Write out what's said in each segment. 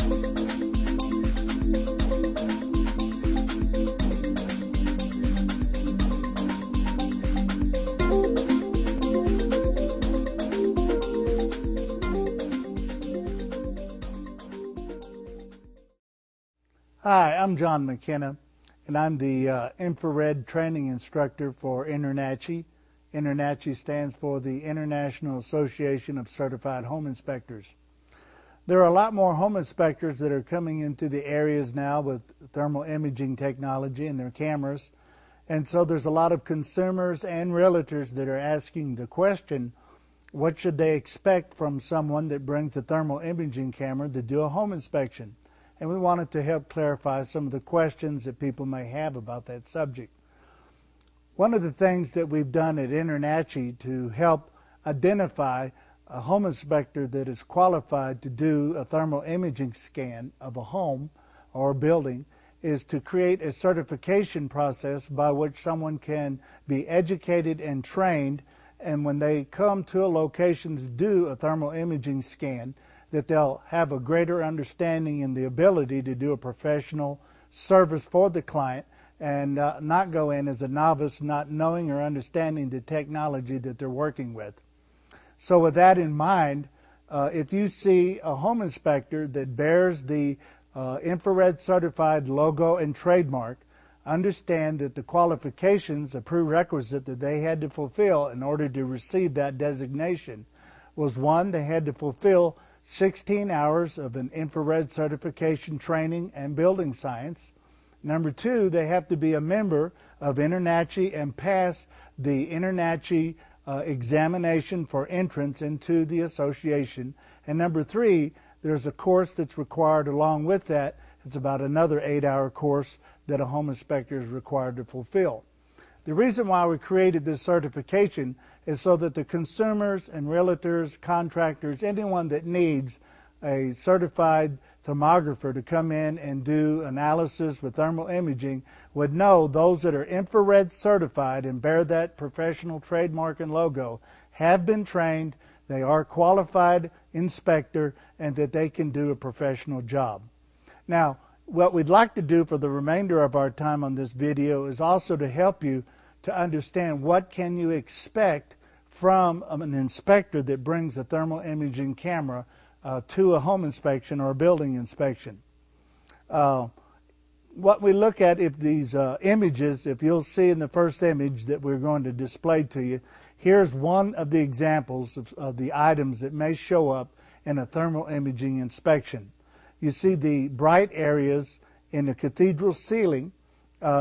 Hi, I'm John McKenna, and I'm the infrared training instructor for InterNACHI. InterNACHI stands for the International Association of Certified Home Inspectors. There are a lot more home inspectors that are coming into the areas now with thermal imaging technology and their cameras, and so there's a lot of consumers and realtors that are asking the question, what should they expect from someone that brings a thermal imaging camera to do a home inspection? And we wanted to help clarify some of the questions that people may have about that subject. One of the things that we've done at InterNACHI to help identify a home inspector that is qualified to do a thermal imaging scan of a home or a building is to create a certification process by which someone can be educated and trained, and when they come to a location to do a thermal imaging scan, that they'll have a greater understanding and the ability to do a professional service for the client and not go in as a novice, not knowing or understanding the technology that they're working with. So with that in mind, if you see a home inspector that bears the infrared certified logo and trademark, understand that the qualifications, a prerequisite that they had to fulfill in order to receive that designation was, one, they had to fulfill 16 hours of an infrared certification training and building science. Number two, they have to be a member of InterNACHI and pass the InterNACHI examination for entrance into the association. And number three, there's a course that's required along with that. It's about another 8-hour course that a home inspector is required to fulfill. The reason why we created this certification is so that the consumers and realtors, contractors, anyone that needs a certified thermographer to come in and do analysis with thermal imaging would know those that are infrared certified and bear that professional trademark and logo have been trained, they are qualified inspector, and that they can do a professional job. Now, what we'd like to do for the remainder of our time on this video is also to help you to understand what can you expect from an inspector that brings a thermal imaging camera to a home inspection or a building inspection. What we look at, if these images, if you'll see in the first image that we're going to display to you, here's one of the examples of the items that may show up in a thermal imaging inspection. You see the bright areas in the cathedral ceiling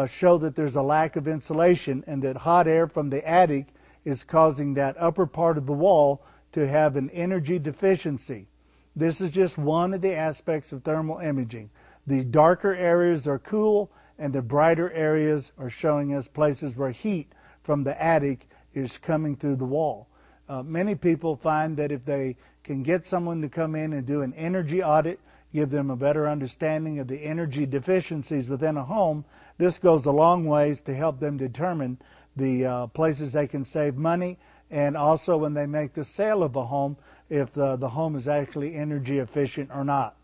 show that there's a lack of insulation and that hot air from the attic is causing that upper part of the wall to have an energy deficiency. This is just one of the aspects of thermal imaging. The darker areas are cool and the brighter areas are showing us places where heat from the attic is coming through the wall. Many people find that if they can get someone to come in and do an energy audit, give them a better understanding of the energy deficiencies within a home, this goes a long ways to help them determine the places they can save money, and also when they make the sale of a home, if the home is actually energy efficient or not.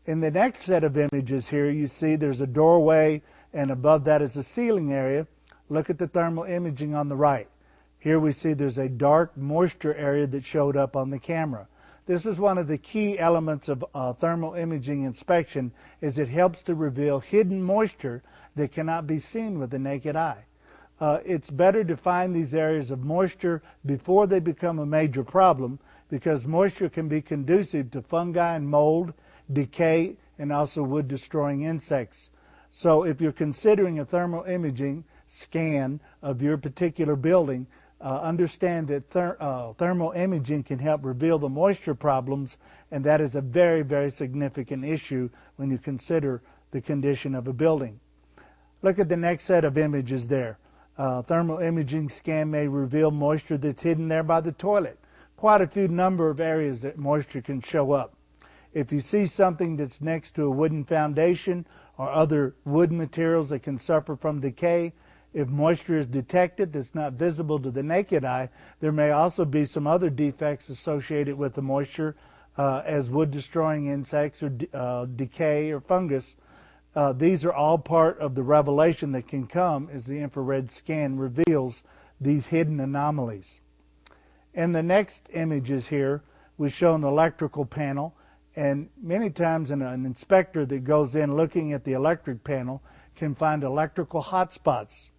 In the next set of images here, you see there's a doorway, and above that is a ceiling area. Look at the thermal imaging on the right. Here we see there's a dark moisture area that showed up on the camera. This is one of the key elements of thermal imaging inspection, is it helps to reveal hidden moisture that cannot be seen with the naked eye. It's better to find these areas of moisture before they become a major problem, because moisture can be conducive to fungi and mold, decay, and also wood-destroying insects. So if you're considering a thermal imaging scan of your particular building, understand that thermal imaging can help reveal the moisture problems, and that is a very, very significant issue when you consider the condition of a building. Look at the next set of images there. Thermal imaging scan may reveal moisture that's hidden there by the toilet. Quite a few number of areas that moisture can show up. If you see something that's next to a wooden foundation or other wood materials that can suffer from decay, if moisture is detected that's not visible to the naked eye, there may also be some other defects associated with the moisture. as wood-destroying insects or decay or fungus. These are all part of the revelation that can come as the infrared scan reveals these hidden anomalies. In the next images here, we show an electrical panel, and many times an inspector that goes in looking at the electric panel can find electrical hotspots.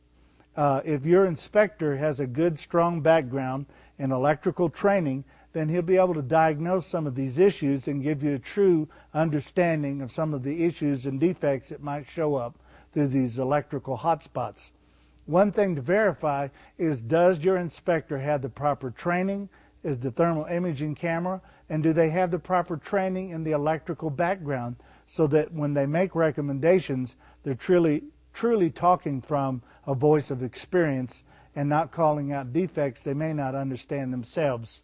If your inspector has a good, strong background in electrical training, then he'll be able to diagnose some of these issues and give you a true understanding of some of the issues and defects that might show up through these electrical hotspots. One thing to verify is, does your inspector have the proper training? Is the thermal imaging camera? And do they have the proper training in the electrical background so that when they make recommendations, they're truly talking from a voice of experience and not calling out defects they may not understand themselves.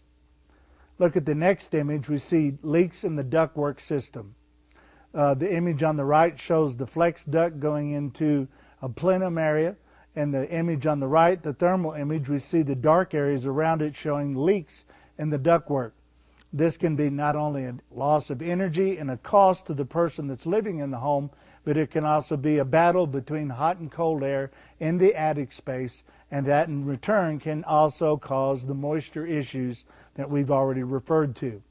Look at the next image. We see leaks in the ductwork system. The image on the right shows the flex duct going into a plenum area, and the image on the right, the thermal image, we see the dark areas around it showing leaks in the ductwork. This can be not only a loss of energy and a cost to the person that's living in the home, but it can also be a battle between hot and cold air in the attic space, and that in return can also cause the moisture issues that we've already referred to.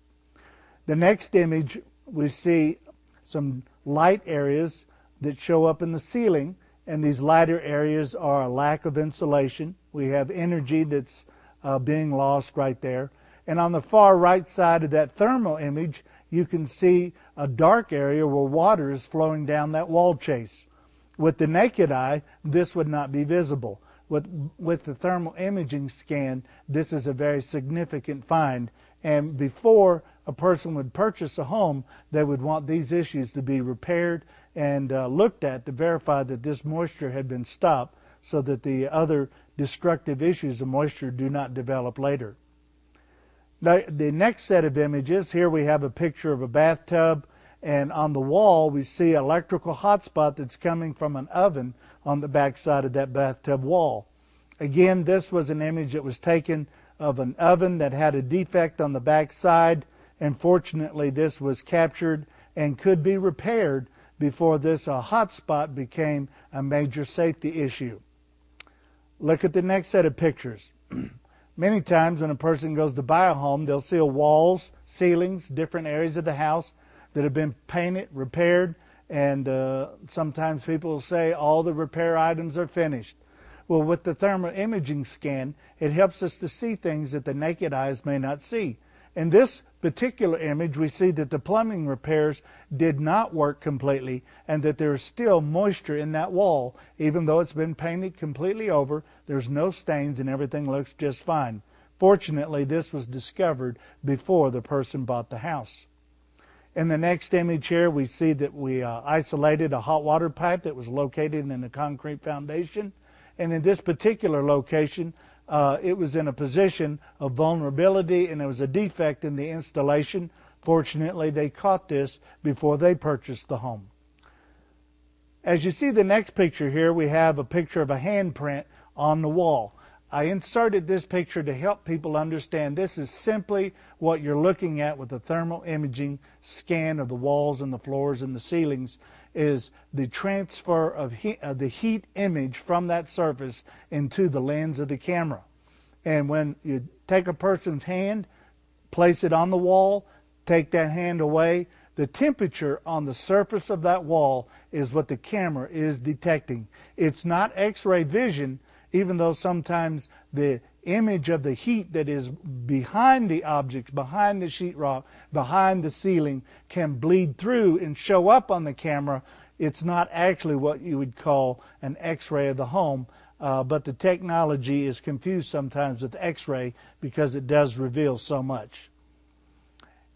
The next image, we see some light areas that show up in the ceiling, and these lighter areas are a lack of insulation. We have energy that's being lost right there. And on the far right side of that thermal image, you can see a dark area where water is flowing down that wall chase. With the naked eye, this would not be visible. With the thermal imaging scan, this is a very significant find. And before a person would purchase a home, they would want these issues to be repaired and looked at to verify that this moisture had been stopped so that the other destructive issues of moisture do not develop later. Now, the next set of images, here we have a picture of a bathtub, and on the wall we see an electrical hotspot that's coming from an oven on the back side of that bathtub wall. Again, this was an image that was taken of an oven that had a defect on the back side, and fortunately this was captured and could be repaired before this hotspot became a major safety issue. Look at the next set of pictures. Many times when a person goes to buy a home, they'll see walls, ceilings, different areas of the house that have been painted, repaired, and sometimes people will say all the repair items are finished. Well, with the thermal imaging scan, it helps us to see things that the naked eyes may not see. In this particular image, we see that the plumbing repairs did not work completely and that there is still moisture in that wall. Even though it's been painted completely over, there's no stains and everything looks just fine. Fortunately, this was discovered before the person bought the house. In the next image here, we see that we isolated a hot water pipe that was located in a concrete foundation. And in this particular location, it was in a position of vulnerability and there was a defect in the installation. Fortunately, they caught this before they purchased the home. As you see the next picture here, we have a picture of a handprint on the wall. I inserted this picture to help people understand this is simply what you're looking at with a thermal imaging scan of the walls and the floors and the ceilings, is the transfer of the heat image from that surface into the lens of the camera. And when you take a person's hand, place it on the wall, take that hand away, the temperature on the surface of that wall is what the camera is detecting. It's not X-ray vision, even though sometimes the image of the heat that is behind the objects, behind the sheetrock, behind the ceiling, can bleed through and show up on the camera. It's not actually what you would call an X-ray of the home, but the technology is confused sometimes with X-ray because it does reveal so much.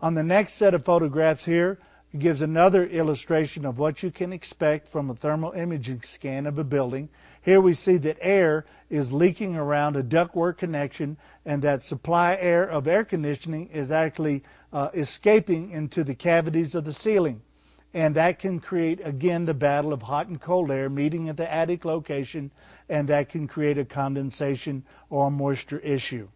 On the next set of photographs here, it gives another illustration of what you can expect from a thermal imaging scan of a building. Here we see that air is leaking around a ductwork connection and that supply air of air conditioning is actually escaping into the cavities of the ceiling. And that can create, again, the battle of hot and cold air meeting at the attic location, and that can create a condensation or a moisture issue.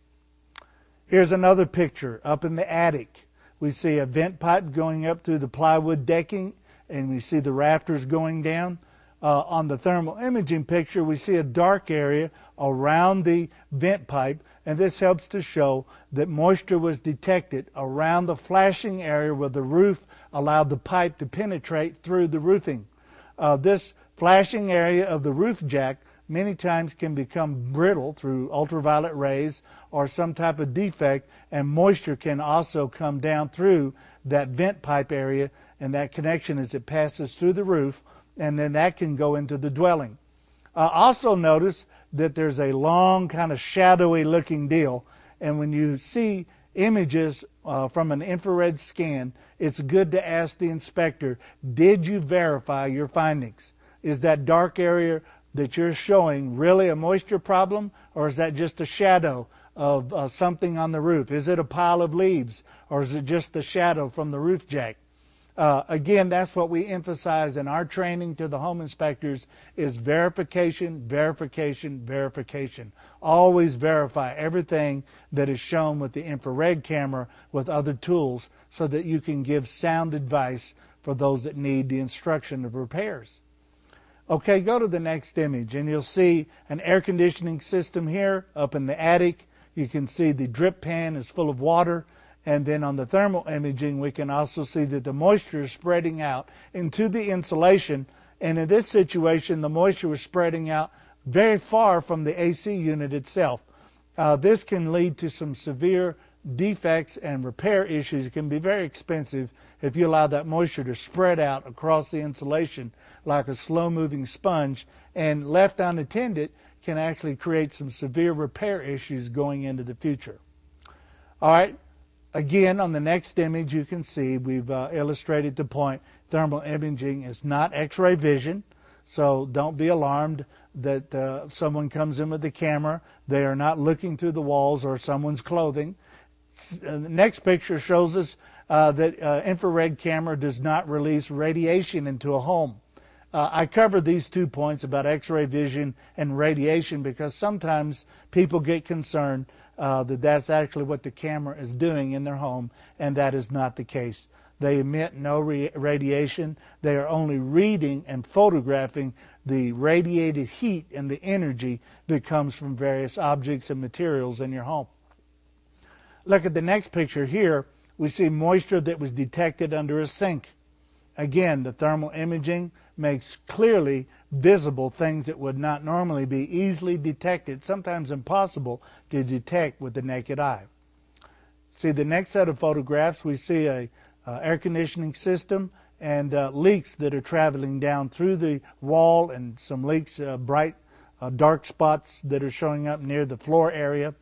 Here's another picture up in the attic. We see a vent pipe going up through the plywood decking, and we see the rafters going down. On the thermal imaging picture, we see a dark area around the vent pipe, and this helps to show that moisture was detected around the flashing area where the roof allowed the pipe to penetrate through the roofing. This flashing area of the roof jack many times can become brittle through ultraviolet rays or some type of defect, and moisture can also come down through that vent pipe area and that connection as it passes through the roof, and then that can go into the dwelling. Also notice that there's a long kind of shadowy looking deal, and when you see images from an infrared scan, it's good to ask the inspector, did you verify your findings? Is that dark area that you're showing really a moisture problem, or is that just a shadow of something on the roof? Is it a pile of leaves, or is it just the shadow from the roof jack? Again, that's what we emphasize in our training to the home inspectors is verification, verification, verification. Always verify everything that is shown with the infrared camera with other tools so that you can give sound advice for those that need the instruction of repairs. Okay, go to the next image and you'll see an air conditioning system here up in the attic. You can see the drip pan is full of water. And then on the thermal imaging, we can also see that the moisture is spreading out into the insulation. And in this situation, the moisture was spreading out very far from the AC unit itself. This can lead to some severe defects and repair issues. It can be very expensive if you allow that moisture to spread out across the insulation like a slow-moving sponge, and left unattended can actually create some severe repair issues going into the future. All right. Again, on the next image, you can see we've illustrated the point. Thermal imaging is not X-ray vision, so don't be alarmed that someone comes in with the camera. They are not looking through the walls or someone's clothing. The next picture shows us that infrared camera does not release radiation into a home. I covered these 2 points about X-ray vision and radiation because sometimes people get concerned that that's actually what the camera is doing in their home, and that is not the case. They emit no radiation. They are only reading and photographing the radiated heat and the energy that comes from various objects and materials in your home. Look at the next picture here. We see moisture that was detected under a sink. Again, the thermal imaging makes clearly visible things that would not normally be easily detected, sometimes impossible to detect with the naked eye. See the next set of photographs, we see a air conditioning system and leaks that are traveling down through the wall, and some leaks, bright dark spots that are showing up near the floor area.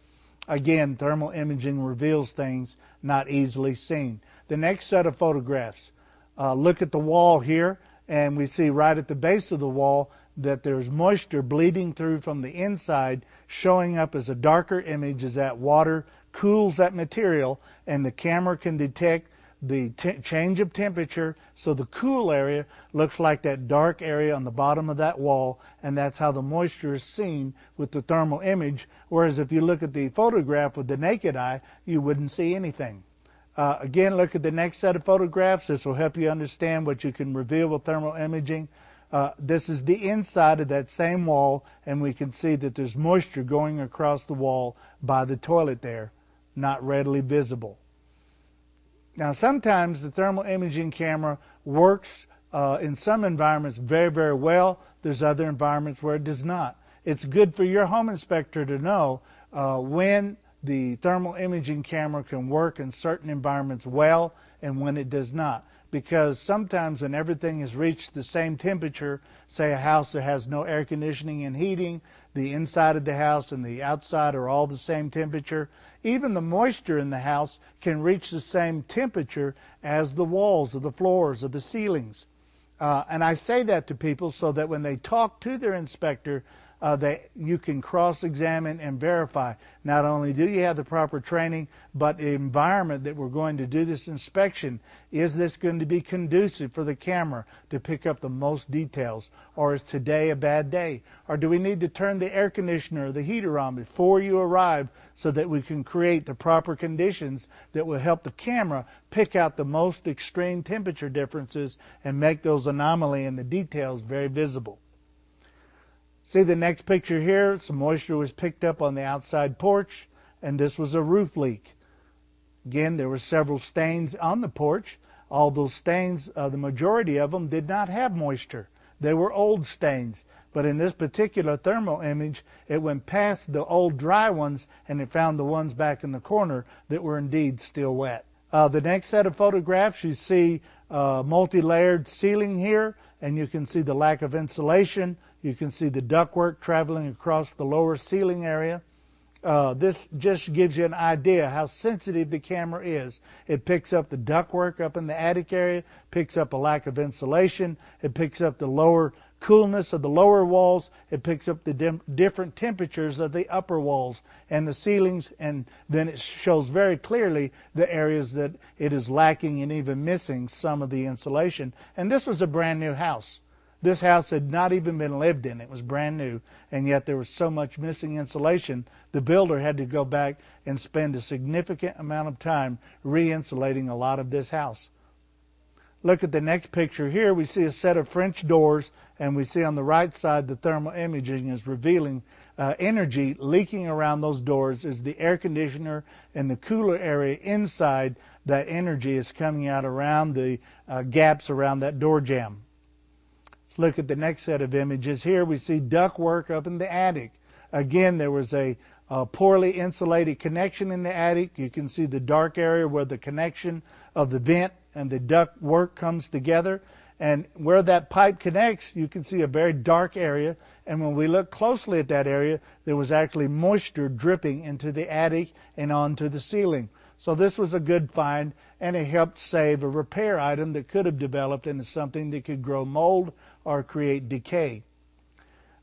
Again, thermal imaging reveals things not easily seen. The next set of photographs, look at the wall here, and we see right at the base of the wall that there's moisture bleeding through from the inside, showing up as a darker image as that water cools that material, and the camera can detect the change of temperature, so the cool area looks like that dark area on the bottom of that wall, and that's how the moisture is seen with the thermal image, whereas if you look at the photograph with the naked eye, you wouldn't see anything. Again, look at the next set of photographs. This will help you understand what you can reveal with thermal imaging. This is the inside of that same wall, and we can see that there's moisture going across the wall by the toilet there, not readily visible. Now, sometimes the thermal imaging camera works in some environments very, very well. There's other environments where it does not. It's good for your home inspector to know when the thermal imaging camera can work in certain environments well and when it does not. Because sometimes when everything has reached the same temperature, say a house that has no air conditioning and heating, the inside of the house and the outside are all the same temperature, even the moisture in the house can reach the same temperature as the walls or the floors or the ceilings. And I say that to people so that when they talk to their inspector, that you can cross-examine and verify. Not only do you have the proper training, but the environment that we're going to do this inspection, is this going to be conducive for the camera to pick up the most details? Or is today a bad day? Or do we need to turn the air conditioner or the heater on before you arrive so that we can create the proper conditions that will help the camera pick out the most extreme temperature differences and make those anomalies and the details very visible? See the next picture here, some moisture was picked up on the outside porch, and this was a roof leak. Again, there were several stains on the porch. All those stains, the majority of them did not have moisture. They were old stains. But in this particular thermal image, it went past the old dry ones, and it found the ones back in the corner that were indeed still wet. The next set of photographs, you see multi-layered ceiling here, and you can see the lack of insulation. You can see the ductwork traveling across the lower ceiling area. This just gives you an idea how sensitive the camera is. It picks up the ductwork up in the attic area, picks up a lack of insulation, it picks up the lower coolness of the lower walls, it picks up the different temperatures of the upper walls and the ceilings, and then it shows very clearly the areas that it is lacking and even missing some of the insulation. And this was a brand new house. This house had not even been lived in. It was brand new, and yet there was so much missing insulation, the builder had to go back and spend a significant amount of time re-insulating a lot of this house. Look at the next picture here. We see a set of French doors, and we see on the right side the thermal imaging is revealing energy leaking around those doors as the air conditioner and the cooler area inside. That energy is coming out around the gaps around that door jamb. Look at the next set of images. Here we see ductwork up in the attic. Again, there was a poorly insulated connection in the attic. You can see the dark area where the connection of the vent and the ductwork comes together. And where that pipe connects, you can see a very dark area. And when we look closely at that area, there was actually moisture dripping into the attic and onto the ceiling. So this was a good find, and it helped save a repair item that could have developed into something that could grow mold or create decay.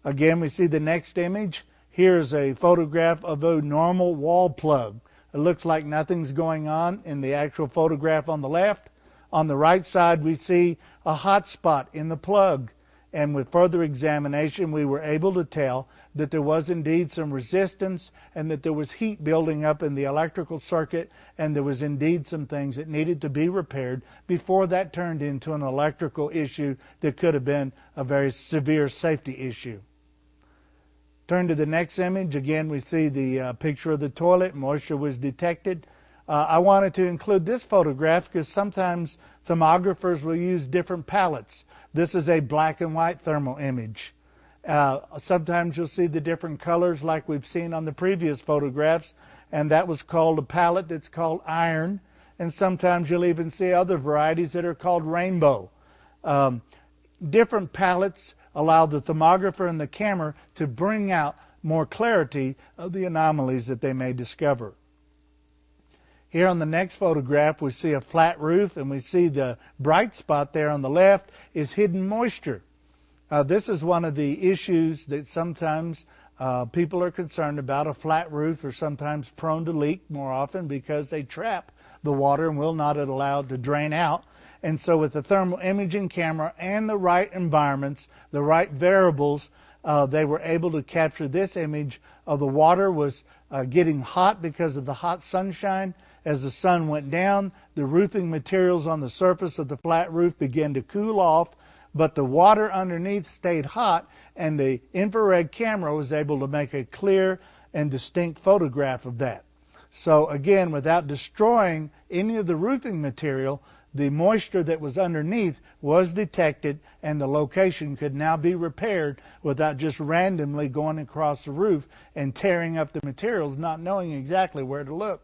Again, we see the next image. Here's a photograph of a normal wall plug. It looks like nothing's going on in the actual photograph on the left. On the right side, we see a hot spot in the plug. And with further examination, we were able to tell that there was indeed some resistance and that there was heat building up in the electrical circuit, and there was indeed some things that needed to be repaired before that turned into an electrical issue that could have been a very severe safety issue. Turn to the next image. Again, we see the picture of the toilet. Moisture was detected. I wanted to include this photograph because sometimes thermographers will use different palettes. This is a black and white thermal image. Sometimes you'll see the different colors like we've seen on the previous photographs, and that was called a palette that's called iron. And sometimes you'll even see other varieties that are called rainbow. Different palettes allow the thermographer and the camera to bring out more clarity of the anomalies that they may discover. Here on the next photograph, we see a flat roof, and we see the bright spot there on the left is hidden moisture. This is one of the issues that sometimes people are concerned about. A flat roof are sometimes prone to leak more often because they trap the water and will not allow it to drain out. And so with the thermal imaging camera and the right environments, the right variables, they were able to capture this image of the water was getting hot because of the hot sunshine. As the sun went down, the roofing materials on the surface of the flat roof began to cool off, but the water underneath stayed hot, and the infrared camera was able to make a clear and distinct photograph of that. So again, without destroying any of the roofing material, the moisture that was underneath was detected, and the location could now be repaired without just randomly going across the roof and tearing up the materials, not knowing exactly where to look.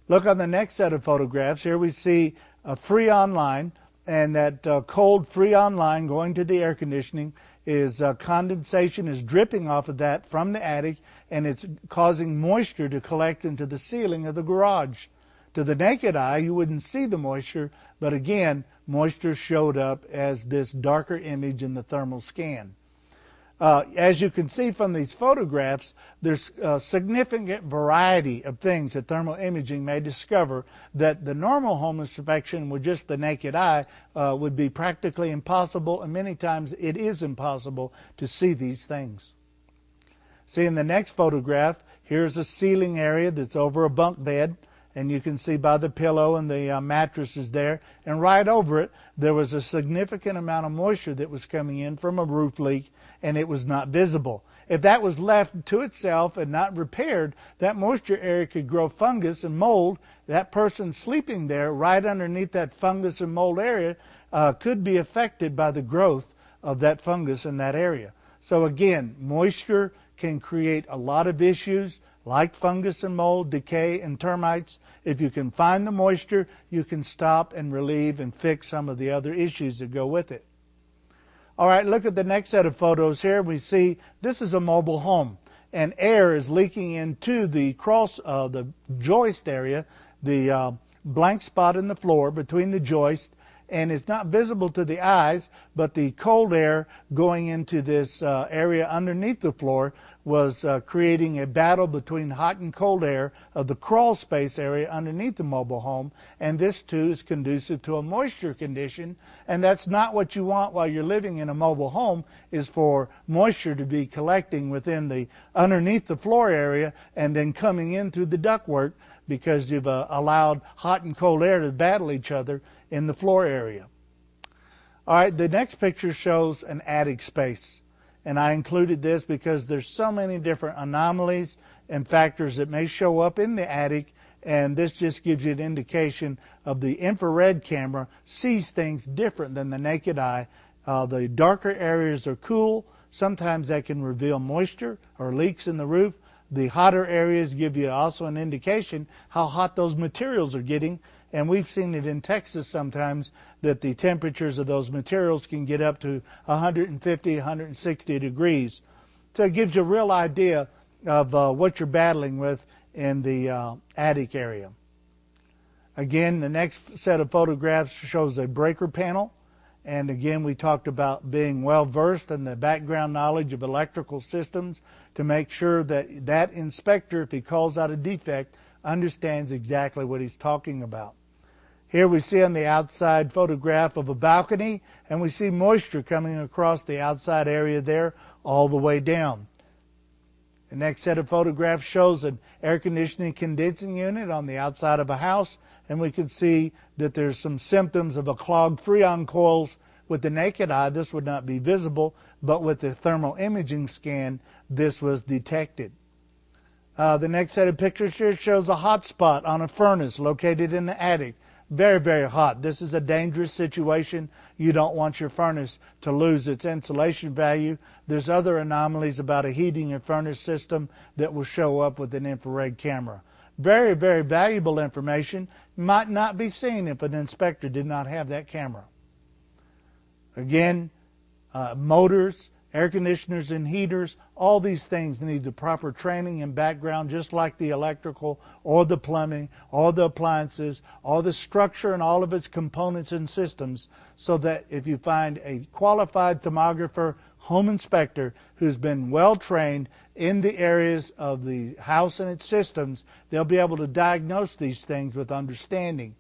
Look on the next set of photographs. Here we see a Freon line, and that cold Freon line going to the air conditioning is condensation is dripping off of that from the attic, and it's causing moisture to collect into the ceiling of the garage. To the naked eye, you wouldn't see the moisture, but again, moisture showed up as this darker image in the thermal scan. As you can see from these photographs, there's a significant variety of things that thermal imaging may discover that the normal home inspection with just the naked eye would be practically impossible, and many times it is impossible to see these things. See, in the next photograph, here's a ceiling area that's over a bunk bed, and you can see by the pillow and the mattresses there, and right over it there was a significant amount of moisture that was coming in from a roof leak, and it was not visible. If that was left to itself and not repaired, that moisture area could grow fungus and mold. That person sleeping there right underneath that fungus and mold area could be affected by the growth of that fungus in that area. So again, moisture can create a lot of issues like fungus and mold, decay, and termites. If you can find the moisture, you can stop and relieve and fix some of the other issues that go with it. All right, look at the next set of photos here. We see this is a mobile home, and air is leaking into the the joist area, the blank spot in the floor between the joists, and it's not visible to the eyes, but the cold air going into this area underneath the floor was creating a battle between hot and cold air of the crawl space area underneath the mobile home, and this too is conducive to a moisture condition, and that's not what you want while you're living in a mobile home, is for moisture to be collecting within the underneath the floor area and then coming in through the ductwork, because you've allowed hot and cold air to battle each other in the floor area. All right, the next picture shows an attic space. And I included this because there's so many different anomalies and factors that may show up in the attic, and this just gives you an indication of the infrared camera sees things different than the naked eye. The darker areas are cool. Sometimes that can reveal moisture or leaks in the roof. The hotter areas give you also an indication how hot those materials are getting, and we've seen it in Texas sometimes that the temperatures of those materials can get up to 150, 160 degrees. So it gives you a real idea of what you're battling with in the attic area. Again, the next set of photographs shows a breaker panel. And again, we talked about being well versed in the background knowledge of electrical systems to make sure that that inspector, if he calls out a defect, understands exactly what he's talking about. Here we see on the outside photograph of a balcony, and we see moisture coming across the outside area there all the way down. The next set of photographs shows an air conditioning condensing unit on the outside of a house, and we can see that there's some symptoms of a clogged Freon coils. With the naked eye, this would not be visible, but with the thermal imaging scan, this was detected. The next set of pictures here shows a hot spot on a furnace located in the attic. Very, very hot. This is a dangerous situation. You don't want your furnace to lose its insulation value. There's other anomalies about a heating and furnace system that will show up with an infrared camera. Very, very valuable information. Might not be seen if an inspector did not have that camera. Again, motors, air conditioners and heaters, all these things need the proper training and background, just like the electrical or the plumbing or the appliances or the structure and all of its components and systems, so that if you find a qualified thermographer, home inspector who's been well trained in the areas of the house and its systems, they'll be able to diagnose these things with understanding.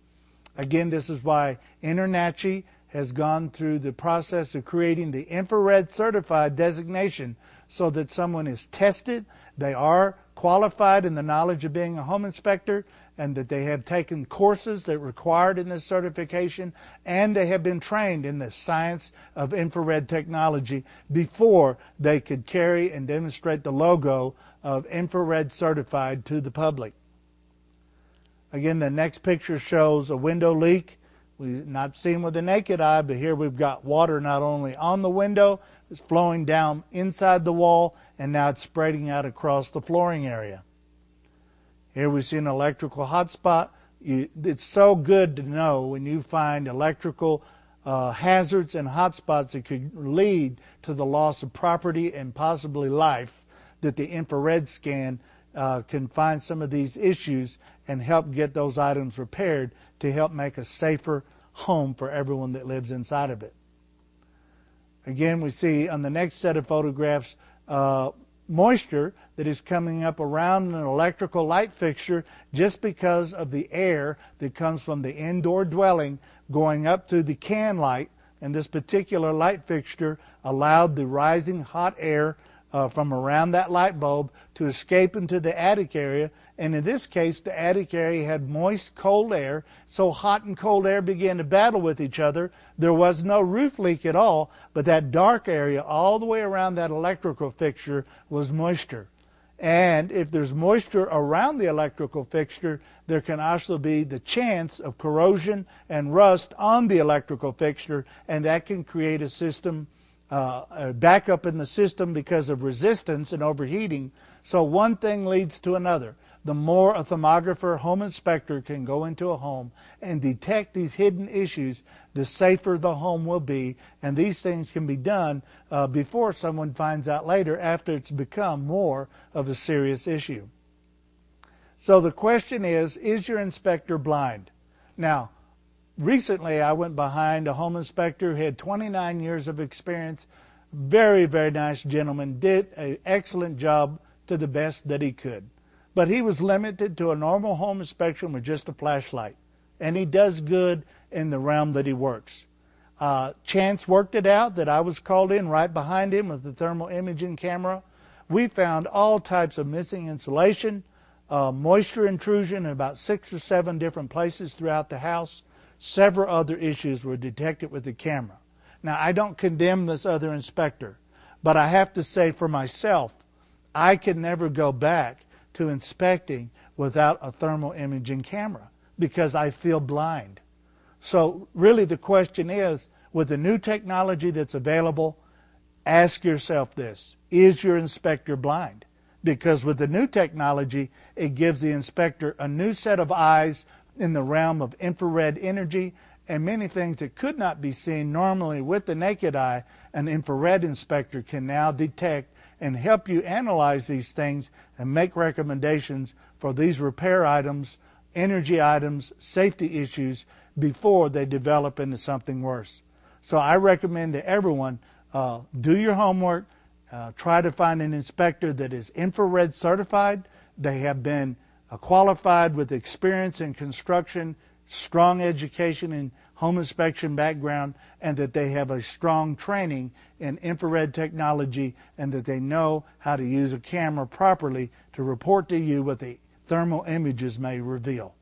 Again, this is why InterNACHI has gone through the process of creating the infrared certified designation, so that someone is tested, they are qualified in the knowledge of being a home inspector, and that they have taken courses that are required in this certification, and they have been trained in the science of infrared technology before they could carry and demonstrate the logo of infrared certified to the public. Again, the next picture shows a window leak. We've not seen with the naked eye, but here we've got water not only on the window, it's flowing down inside the wall, and now it's spreading out across the flooring area. Here we see an electrical hotspot. It's so good to know when you find electrical hazards and hotspots that could lead to the loss of property and possibly life, that the infrared scan can find some of these issues and help get those items repaired to help make a safer home for everyone that lives inside of it. Again, we see on the next set of photographs moisture that is coming up around an electrical light fixture just because of the air that comes from the indoor dwelling going up to the can light, and this particular light fixture allowed the rising hot air from around that light bulb to escape into the attic area, and in this case the attic area had moist cold air, so hot and cold air began to battle with each other. There was no roof leak at all, but that dark area all the way around that electrical fixture was moisture. And if there's moisture around the electrical fixture, there can also be the chance of corrosion and rust on the electrical fixture, and that can create a system, a backup in the system because of resistance and overheating. So one thing leads to another. The more a thermographer home inspector can go into a home and detect these hidden issues, the safer the home will be, and these things can be done before someone finds out later after it's become more of a serious issue. So the question is your inspector blind? Now, recently I went behind a home inspector who had 29 years of experience, very, very nice gentleman, did an excellent job to the best that he could. But he was limited to a normal home inspection with just a flashlight. And he does good in the realm that he works. Chance worked it out that I was called in right behind him with the thermal imaging camera. We found all types of missing insulation, moisture intrusion in about 6 or 7 different places throughout the house. Several other issues were detected with the camera. Now, I don't condemn this other inspector, but I have to say for myself, I can never go back to inspecting without a thermal imaging camera because I feel blind. So really the question is, with the new technology that's available, ask yourself this: is your inspector blind? Because with the new technology, it gives the inspector a new set of eyes in the realm of infrared energy, and many things that could not be seen normally with the naked eye, an infrared inspector can now detect and help you analyze these things and make recommendations for these repair items, energy items, safety issues before they develop into something worse. So I recommend to everyone, do your homework, try to find an inspector that is infrared certified. They have been qualified with experience in construction, strong education in home inspection background, and that they have a strong training in infrared technology, and that they know how to use a camera properly to report to you what the thermal images may reveal.